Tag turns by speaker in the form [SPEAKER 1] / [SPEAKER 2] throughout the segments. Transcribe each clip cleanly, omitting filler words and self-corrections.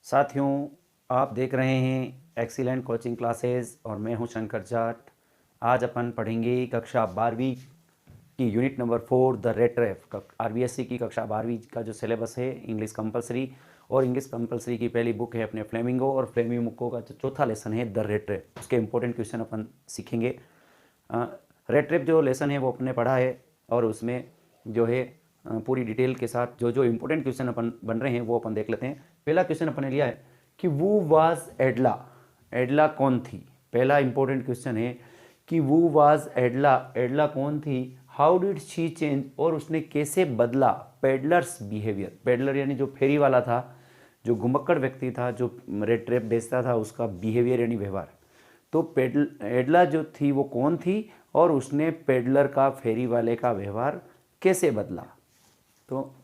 [SPEAKER 1] साथियों, आप देख रहे हैं एक्सीलेंट कोचिंग क्लासेस और मैं हूं शंकर जाट। आज अपन पढ़ेंगे कक्षा 12वीं की unit number 4 the rate ref. RBSC की कक्षा 12वीं का जो सिलेबस है इंग्लिश कंपलसरी, और इंग्लिश कंपलसरी की पहली बुक है अपने फ्लेमिंगो, और फ्लेमिंगो का जो चौथा लेसन है द रेट रेफ, उसके इंपॉर्टेंट क्वेश्चन अपन सीखेंगे। रेट रेफ जो लेसन है वो अपने पढ़ा है, और उसमें जो है पूरी डिटेल के साथ जो जो इम्पोर्टेंट क्वेश्चन अपन बन रहे हैं वो अपन देख लेते हैं। पहला क्वेश्चन अपन ने लिया है कि वो वाज एडला। एडला कौन थी? पहला इंपॉर्टेंट क्वेश्चन है कि वो वाज एडला। एडला कौन थी? हाउ डिड शी चेंज, और उसने कैसे बदला पेडलर्स बिहेवियर। पेडलर यानी जो फेरी वाला था, जो घुमक्कड़ व्यक्ति था, जो रेड ट्रैप बेचता था, उसका बिहेवियर यानी व्यवहार। तो एडला जो थी वो कौन थी, और उसने पेडलर का, फेरी वाले का व्यवहार कैसे बदला। तो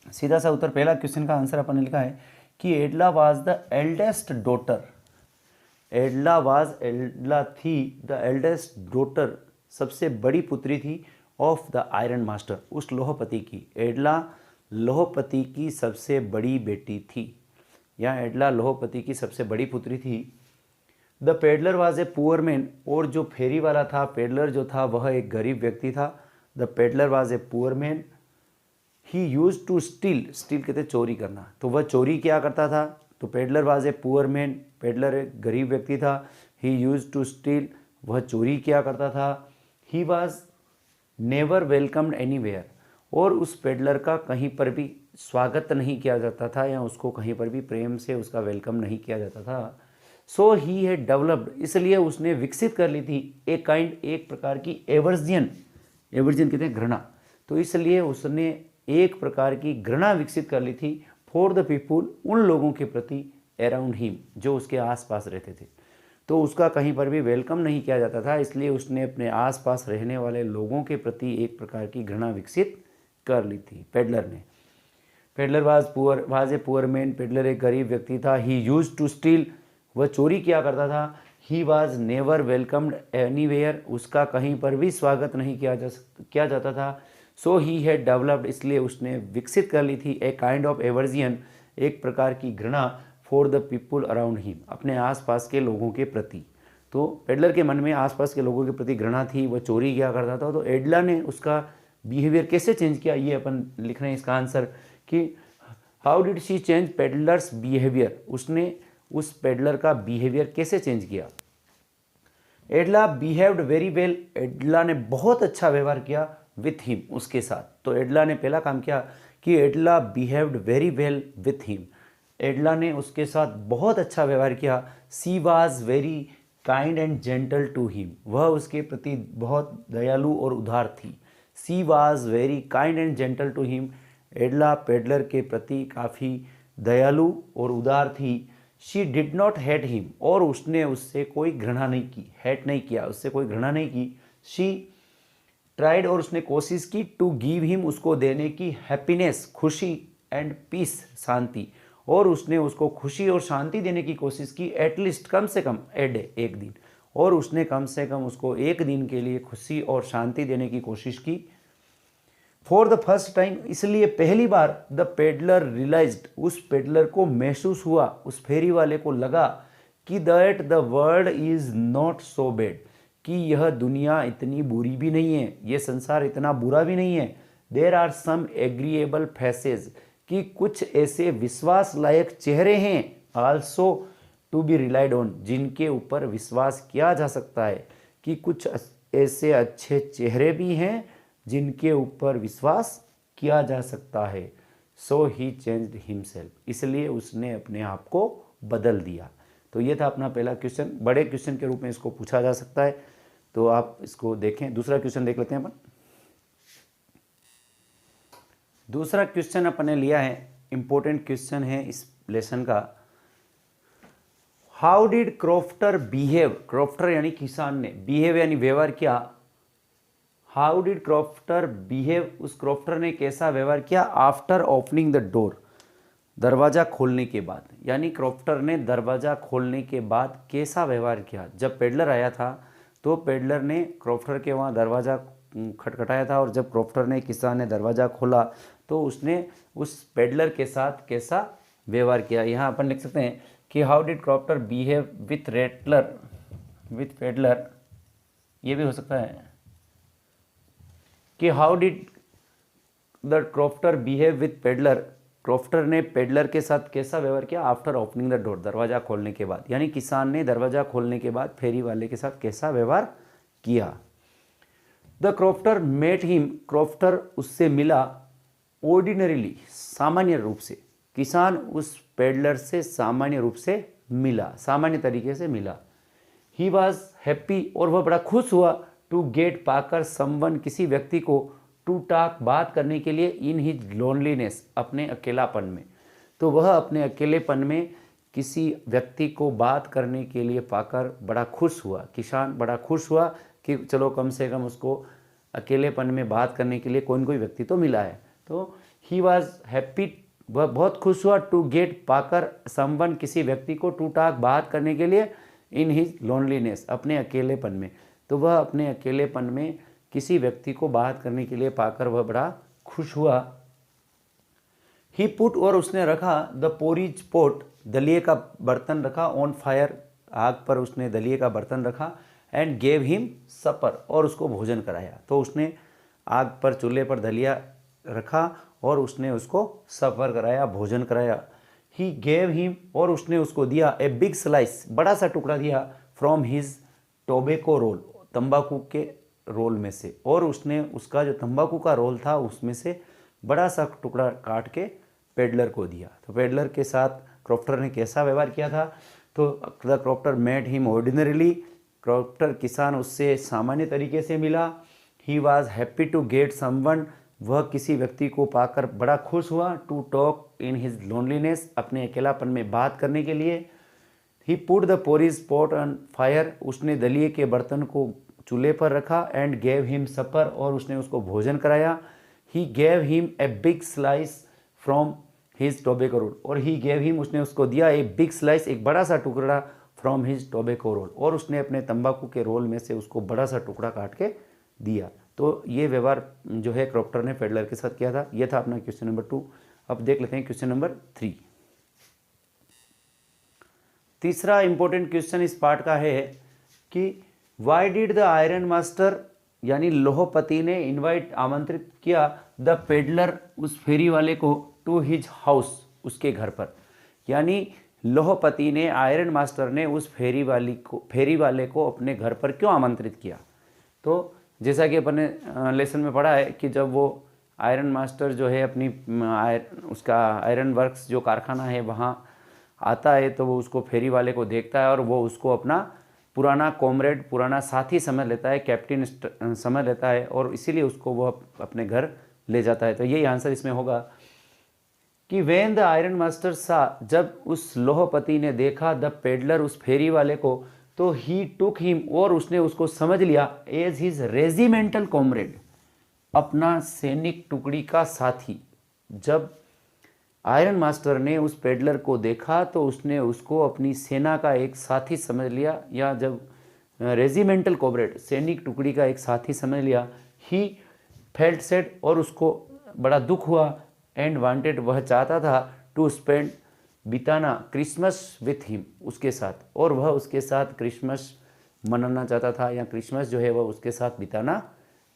[SPEAKER 1] सीधा सा उत्तर, पहला क्वेश्चन का आंसर अपन ने लिखा है कि एडला वाज द एल्डेस्ट डॉटर। एडला थी द एल्डेस्ट डॉटर, सबसे बड़ी पुत्री थी, ऑफ द आयरन मास्टर, उस लोहपति की। एडला लोहपति की सबसे बड़ी बेटी थी, या एडला लोहपति की सबसे बड़ी पुत्री थी। The peddler was a poor man, और जो फेरी वाला था, पेडलर जो था, वह एक गरीब व्यक्ति था। The peddler was a poor man, he use to steal. Steal कहते चोरी करना, तो वह चोरी क्या करता था। तो peddler was a poor man, peddler एक गरीब व्यक्ति था। ही यूज टू स्टील, वह चोरी क्या करता था। He was never welcomed anywhere, और उस पेडलर का कहीं पर भी स्वागत नहीं किया जाता था, या उसको कहीं पर भी प्रेम से उसका वेलकम नहीं किया जाता था। सो ही हैड डेवलप्ड, इसलिए उसने विकसित कर ली थी एक काइंड, एक प्रकार की एवर्जियन। एवर्जियन कहते हैं घृणा, तो इसलिए उसने एक प्रकार की घृणा विकसित कर ली थी फॉर द पीपुल, उन लोगों के प्रति, अराउंड हिम, जो उसके आसपास रहते थे। तो उसका कहीं पर भी वेलकम नहीं किया जाता था, इसलिए उसने अपने आसपास रहने वाले लोगों के प्रति एक प्रकार की घृणा विकसित कर ली थी पेडलर ने। Peddler was a poor man, peddler एक गरीब व्यक्ति था। ही यूज टू स्टील, वह चोरी किया करता था। He was never welcomed anywhere, उसका कहीं पर भी स्वागत नहीं किया जाता था। सो ही हैड डेवलप्ड, इसलिए उसने विकसित कर ली थी ए काइंड ऑफ एवर्जियन, एक प्रकार की घृणा, for the people around him, अपने आसपास के लोगों के प्रति। तो पेडलर के मन में आसपास के लोगों के प्रति घृणा थी, वह चोरी किया करता था। तो एडला ने उसका बिहेवियर कैसे चेंज किया, ये अपन लिख रहे हैं इसका आंसर कि how did she change peddlers behaviour, उसने उस पेडलर का बिहेवियर कैसे चेंज किया। एडला बिहेव्ड वेरी वेल, एडला ने बहुत अच्छा व्यवहार किया विथ हिम, उसके साथ। तो एडला ने पहला काम किया कि Edla behaved very well with him, Edla ने उसके साथ बहुत अच्छा व्यवहार किया। She was very kind and gentle to him, वह उसके प्रति बहुत दयालु और उदार थी। She was very kind and gentle to him, Edla peddler के प्रति काफ़ी दयालु और उदार थी। She did not hate him, और उसने उससे कोई घृणा नहीं की, हेट नहीं किया, उससे कोई घृणा नहीं की। शी ट्राइड, और उसने कोशिश की, टू गिव हिम, उसको देने की, हैप्पीनेस, खुशी, एंड पीस, शांति, और उसने उसको खुशी और शांति देने की कोशिश की। एटलीस्ट, कम से कम, ए डे, एक दिन, और उसने कम से कम उसको एक दिन के लिए खुशी और शांति देने की कोशिश की। फॉर द फर्स्ट टाइम, इसलिए पहली बार, द पेडलर रियलाइज्ड, उस पेडलर को महसूस हुआ, उस फेरी वाले को लगा कि that the world is not so bad, कि यह दुनिया इतनी बुरी भी नहीं है, ये संसार इतना बुरा भी नहीं है। There are some agreeable faces, कि कुछ ऐसे विश्वास लायक चेहरे हैं, also to be relied on, जिनके ऊपर विश्वास किया जा सकता है, कि कुछ ऐसे अच्छे चेहरे भी हैं जिनके ऊपर विश्वास किया जा सकता है। सो ही चेंज्ड हिमसेल्फ, इसलिए उसने अपने आप को बदल दिया। तो ये था अपना पहला क्वेश्चन, बड़े क्वेश्चन के रूप में इसको पूछा जा सकता है, तो आप इसको देखें। दूसरा क्वेश्चन देख लेते हैं अपन। दूसरा क्वेश्चन अपन ने लिया है, इंपॉर्टेंट क्वेश्चन है इस लेसन का। How did crofter behave, crofter यानी किसान ने, बिहेव यानी व्यवहार किया। हाउ डिड क्रॉफ्टर बिहेव, उस क्रॉफ्टर ने कैसा व्यवहार किया। आफ्टर ओपनिंग द डोर, दरवाज़ा खोलने के बाद, यानी क्रॉफ्टर ने दरवाज़ा खोलने के बाद कैसा व्यवहार किया। जब पेडलर आया था तो पेडलर ने क्रॉफ्टर के वहाँ दरवाज़ा खटखटाया था, और जब क्रॉफ्टर ने, किसान ने दरवाज़ा खोला, तो उसने उस पेडलर के साथ कैसा व्यवहार किया। यहाँ अपन लिख सकते हैं कि how did crofter behave with peddler, ये भी हो सकता है कि how did the crofter behave with peddler, crofter ने पेडलर के साथ कैसा व्यवहार किया आफ्टर ओपनिंग द डोर, दरवाज़ा खोलने के बाद, यानी किसान ने दरवाज़ा खोलने के बाद फेरी वाले के साथ कैसा व्यवहार किया। The crofter met him, crofter उससे मिला, ऑर्डिनरीली, सामान्य रूप से, किसान उस पेडलर से सामान्य रूप से मिला, सामान्य तरीके से मिला। ही वॉज हैप्पी, और वह बड़ा खुश हुआ, टू गेट, पाकर, समवन, किसी व्यक्ति को, टू टॉक, बात करने के लिए, इन हिज लोनलीनेस, अपने अकेलापन में। तो वह अपने अकेलेपन में किसी व्यक्ति को बात करने के लिए पाकर बड़ा खुश हुआ, किसान बड़ा खुश हुआ कि चलो कम से कम उसको अकेलेपन में बात करने के लिए कोई न कोई व्यक्ति तो मिला है। तो ही वॉज हैप्पी, वह बहुत खुश हुआ, टू गेट, पाकर, समवन, किसी व्यक्ति को, टू टॉक, बात करने के लिए, इन हिज लोनलीनेस, अपने अकेलेपन में। तो वह अपने अकेलेपन में किसी व्यक्ति को बात करने के लिए पाकर वह बड़ा खुश हुआ। ही पुट, और उसने रखा, द पोरिज पोट, दलिए का बर्तन रखा, ऑन फायर, आग पर उसने दलिए का बर्तन रखा, एंड गेव हिम सपर, और उसको भोजन कराया। तो उसने आग पर, चूल्हे पर दलिया रखा और उसने उसको सफर कराया, भोजन कराया। ही गेव हिम, और उसने उसको दिया, ए बिग स्लाइस, बड़ा सा टुकड़ा दिया, फ्रॉम हिज टोबैको रोल, तंबाकू के रोल में से, और उसने उसका जो तंबाकू का रोल था उसमें से बड़ा सा टुकड़ा काट के पेडलर को दिया। तो पेडलर के साथ क्रॉफ्टर ने कैसा व्यवहार किया था, तो the crofter met him ordinarily, crofter, किसान, उससे सामान्य तरीके से मिला। He was happy to get someone, वह किसी व्यक्ति को पाकर बड़ा खुश हुआ, to talk in his loneliness, अपने अकेलापन में बात करने के लिए। He put the porridge pot on fire, उसने दलिए के बर्तन को चूल्हे पर रखा, एंड गेव हिम सपर, और उसने उसको भोजन कराया। He gave him a big slice from his tobacco roll, और ही गेव हिम, उसने उसको दिया, ए बिग स्लाइस, एक बड़ा सा टुकड़ा, फ्रॉम हिज टोबैको रोल, और उसने अपने तंबाकू के रोल में से उसको बड़ा सा टुकड़ा काट के दिया। तो ये व्यवहार जो है क्रॉफ्टर ने पेडलर के साथ किया था। ये था अपना क्वेश्चन नंबर 2। अब देख लेते हैं क्वेश्चन नंबर 3। तीसरा इंपॉर्टेंट क्वेश्चन इस पार्ट का है कि why did the iron master, यानी लोहपति ने इनवाइट, आमंत्रित किया, द पेडलर, उस फेरी वाले को, टू हिज हाउस, उसके घर पर। यानी लोहपति ने, आयरन मास्टर ने उस फेरी वाले को अपने घर पर क्यों आमंत्रित किया। तो जैसा कि अपन ने लेसन में पढ़ा है कि जब वो आयरन मास्टर जो है अपनी उसका आयरन वर्क्स जो कारखाना है वहाँ आता है, तो वो उसको फेरी वाले को देखता है और वो उसको अपना पुराना कॉमरेड, पुराना साथी समझ लेता है, कैप्टन समझ लेता है, और इसीलिए उसको वो अपने घर ले जाता है। तो यही आंसर इसमें होगा कि वेन द आयरन मास्टर सा, जब उस लोहपति ने देखा, द पेडलर, उस फेरी वाले को, तो ही टुक हिम, और उसने उसको समझ लिया, एज हिज रेजिमेंटल कॉमरेड, अपना सैनिक टुकड़ी का साथी। जब आयरन मास्टर ने उस पेडलर को देखा तो उसने उसको अपनी सेना का एक साथी समझ लिया, या जब रेजिमेंटल कॉमरेड, सैनिक टुकड़ी का एक साथी समझ लिया। ही फेल्ट सैड, और उसको बड़ा दुख हुआ, एंड वांटेड, वह चाहता था, टू स्पेंड, बिताना, क्रिसमस विथ हिम, उसके साथ, और वह उसके साथ क्रिसमस मनाना चाहता था, या क्रिसमस जो है वह उसके साथ बिताना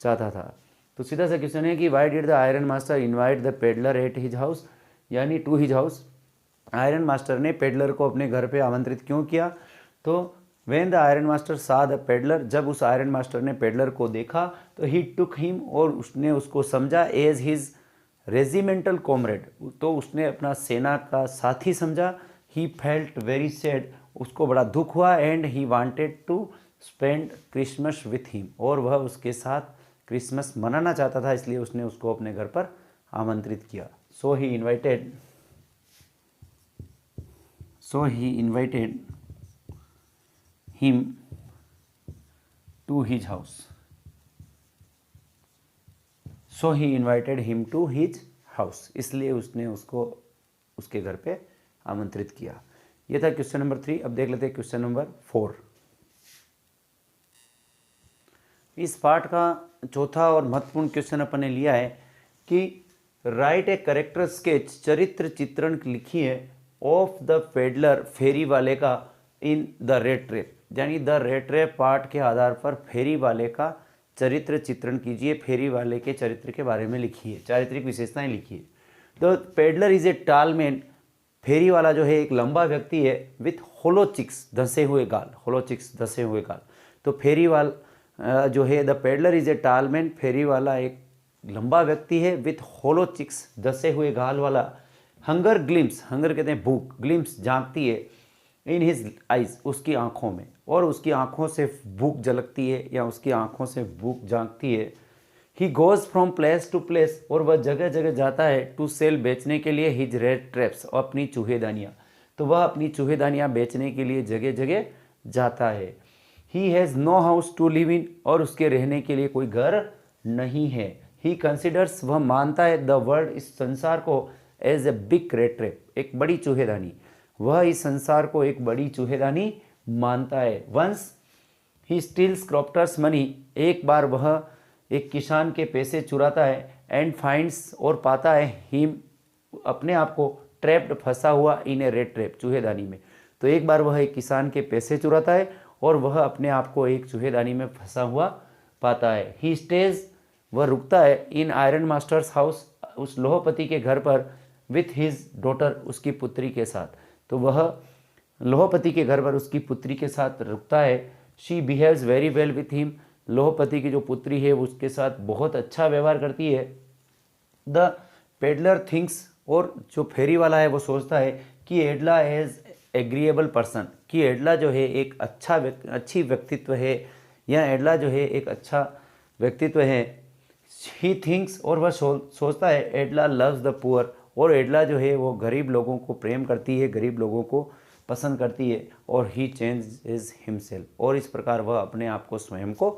[SPEAKER 1] चाहता था। तो सीधा सा क्वेश्चन है कि why did the iron master invite the peddler at his house, यानी to his house, iron master ने पेडलर को अपने घर पे आमंत्रित क्यों किया। तो when the iron master saw the peddler, जब उस आयरन मास्टर ने पेडलर को देखा, तो ही टुक हिम, और उसने उसको समझा, एज हिज रेजिमेंटल कॉमरेड, तो उसने अपना सेना का साथी समझा। ही फेल्ट वेरी सैड, उसको बड़ा दुख हुआ, and he wanted to spend Christmas with him, और वह उसके साथ क्रिसमस मनाना चाहता था, इसलिए उसने उसको अपने घर पर आमंत्रित किया। So he invited him to his house. So he invited him to his house, इसलिए उसने उसको उसके घर पे आमंत्रित किया। यह था क्वेश्चन नंबर 3। अब देख लेते हैं क्वेश्चन नंबर 4। इस पार्ट का चौथा और महत्वपूर्ण क्वेश्चन अपन ने लिया है कि राइट ए कैरेक्टर स्केच, चरित्र चित्रण लिखिए, ऑफ द पेडलर, फेरी वाले का, इन द रेड ट्रैप, यानी द रेड ट्रैप पार्ट के आधार पर फेरी वाले का चरित्र चित्रण कीजिए, फेरी वाले के चरित्र के बारे में लिखिए, चारित्रिक विशेषताएं लिखिए। तो peddler is a tall man, फेरी वाला जो है एक लंबा व्यक्ति है, विथ होलो चिक्स, धंसे हुए गाल, होलो चिक्स धंसे हुए गाल। तो फेरी वाला जो है, the peddler is a tall man, फेरी वाला एक लंबा व्यक्ति है, विथ होलो चिक्स, धंसे हुए गाल वाला। हंगर ग्लिम्स, हंगर कहते हैं भूख, ग्लिम्स झांकती है, इन हिज आइज, उसकी आंखों में, और उसकी आंखों से भूख झलकती है या उसकी आंखों से भूख झांकती है। He goes from place to place, और वह जगह जगह जाता है, टू सेल, बेचने के लिए, हिज रेड ट्रैप्स, अपनी चूहेदानियाँ। तो वह अपनी चूहेदानियाँ बेचने के लिए जगह जगह जाता है। He has no house to live in, और उसके रहने के लिए कोई घर नहीं है। ही कंसिडर्स, वह मानता है, द वर्ल्ड, इस संसार को, as a big rat trap, एक बड़ी चूहेदानी। वह इस संसार को एक बड़ी चूहेदानी मानता है। वंस ही स्टील्स क्रॉप्टर्स मनी, एक बार वह एक किसान के पैसे चुराता है, एंड फाइंड्स, और पाता है, हिम, अपने आप को, ट्रैप्ड, फंसा हुआ, इन ए रेड ट्रैप, चूहेदानी में। तो एक बार वह एक किसान के पैसे चुराता है और वह अपने आप को एक चूहेदानी में फंसा हुआ पाता है। ही स्टेज, वह रुकता है, इन आयरन मास्टर्स हाउस, उस लोहपति के घर पर, विथ हिज डॉटर, उसकी पुत्री के साथ। तो वह लोहपति के घर पर उसकी पुत्री के साथ रुकता है। She behaves very well with him, लोहपति की जो पुत्री है वो उसके साथ बहुत अच्छा व्यवहार करती है। द पेडलर थिंक्स, और जो फेरी वाला है वो सोचता है कि एडला एज एग्रीएबल पर्सन, कि एडला जो है एक अच्छी व्यक्तित्व है, या एडला जो है एक अच्छा व्यक्तित्व है। ही थिंक्स, और वह सोचता है, एडला लव्स द पुअर, और एडला जो है वो गरीब लोगों को प्रेम करती है, गरीब लोगों को पसंद करती है। और ही चेंजेस हिमसेल्फ, और इस प्रकार वह अपने आप को, स्वयं को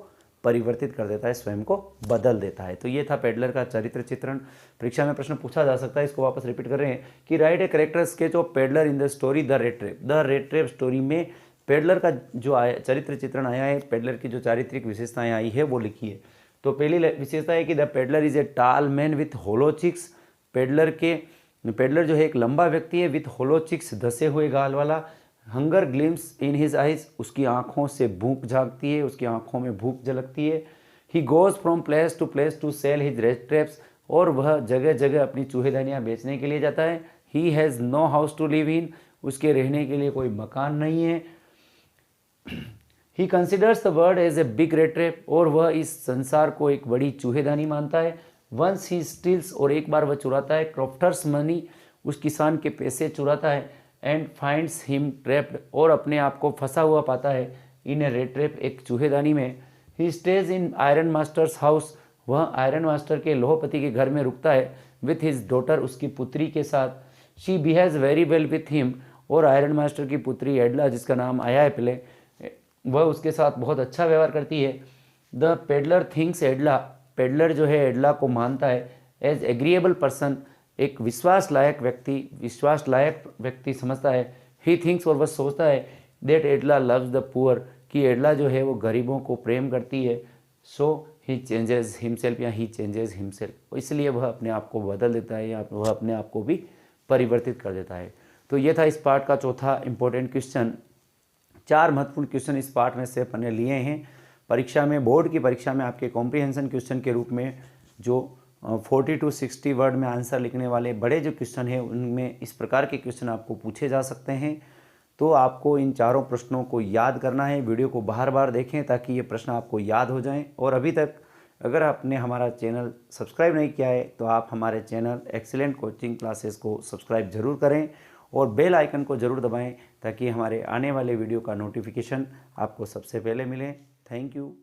[SPEAKER 1] परिवर्तित कर देता है, स्वयं को बदल देता है। तो ये था पेडलर का चरित्र चित्रण। परीक्षा में प्रश्न पूछा जा सकता है, इसको वापस रिपीट कर रहे हैं कि right a character sketch of peddler in the story the red trap. The red trap story में पेडलर का जो चरित्र चित्रण आया है, पेडलर की जो चारित्रिक विशेषताएं आई है वो लिखिए। तो पहली विशेषता है कि the peddler is a tall man with hollow cheeks, peddler जो है एक लंबा व्यक्ति है, विथ होलो चिक्स, धसे हुए गाल वाला। Hunger glimpse in his eyes, उसकी आंखों से भूख झांकती है, उसकी आंखों में भूख झलकती है। He goes from place to sell his rat traps, और वह जगह जगह अपनी चूहेदानियाँ बेचने के लिए जाता है। He has no house to live in, उसके रहने के लिए कोई मकान नहीं है। He considers the world as a big rat trap, और वह इस संसार को एक बड़ी चूहेदानी मानता है। वंस ही स्टील्स, और एक बार वह चुराता है, क्रॉफ्टर्स मनी, उस किसान के पैसे चुराता है। एंड फाइंड्स हिम ट्रैप्ड, और अपने आप को फंसा हुआ पाता है, इन ए रेड ट्रैप, एक चूहेदानी में। He stays in iron master's house, वह आयरन मास्टर के लोहपति के घर में रुकता है, विथ हिज डॉटर, उसकी पुत्री के साथ। She behaves very well with him, और आयरन मास्टर की पुत्री एडला, जिसका नाम आया है पहले, वह उसके साथ बहुत अच्छा व्यवहार करती है। द पेडलर थिंक्स एडला, पेडलर जो है एडला को मानता है, एज एग्रीएबल पर्सन, एक विश्वास लायक व्यक्ति समझता है। ही थिंक्स, और वह सोचता है, दैट एडला लव्स द पुअर, कि एडला जो है वो गरीबों को प्रेम करती है। सो ही चेंजेस हिमसेल्फ, या ही चेंजेस हिमसेल्फ, इसलिए वह अपने आप को बदल देता है, या वह अपने आप को भी परिवर्तित कर देता है। तो ये था इस पार्ट का चौथा इंपॉर्टेंट क्वेश्चन। 4 महत्वपूर्ण क्वेश्चन इस पार्ट में से अपने लिए हैं। परीक्षा में, बोर्ड की परीक्षा में आपके कॉम्प्रिहेंशन क्वेश्चन के रूप में जो 40 to 60 वर्ड में आंसर लिखने वाले बड़े जो क्वेश्चन हैं, उनमें इस प्रकार के क्वेश्चन आपको पूछे जा सकते हैं। तो आपको इन चारों प्रश्नों को याद करना है। वीडियो को बार बार देखें ताकि ये प्रश्न आपको याद हो जाएं। और अभी तक अगर आपने हमारा चैनल सब्सक्राइब नहीं किया है तो आप हमारे चैनल एक्सीलेंट कोचिंग क्लासेस को सब्सक्राइब जरूर करें और बेल आइकन को ज़रूर दबाएं ताकि हमारे आने वाले वीडियो का नोटिफिकेशन आपको सबसे पहले मिले। Thank you.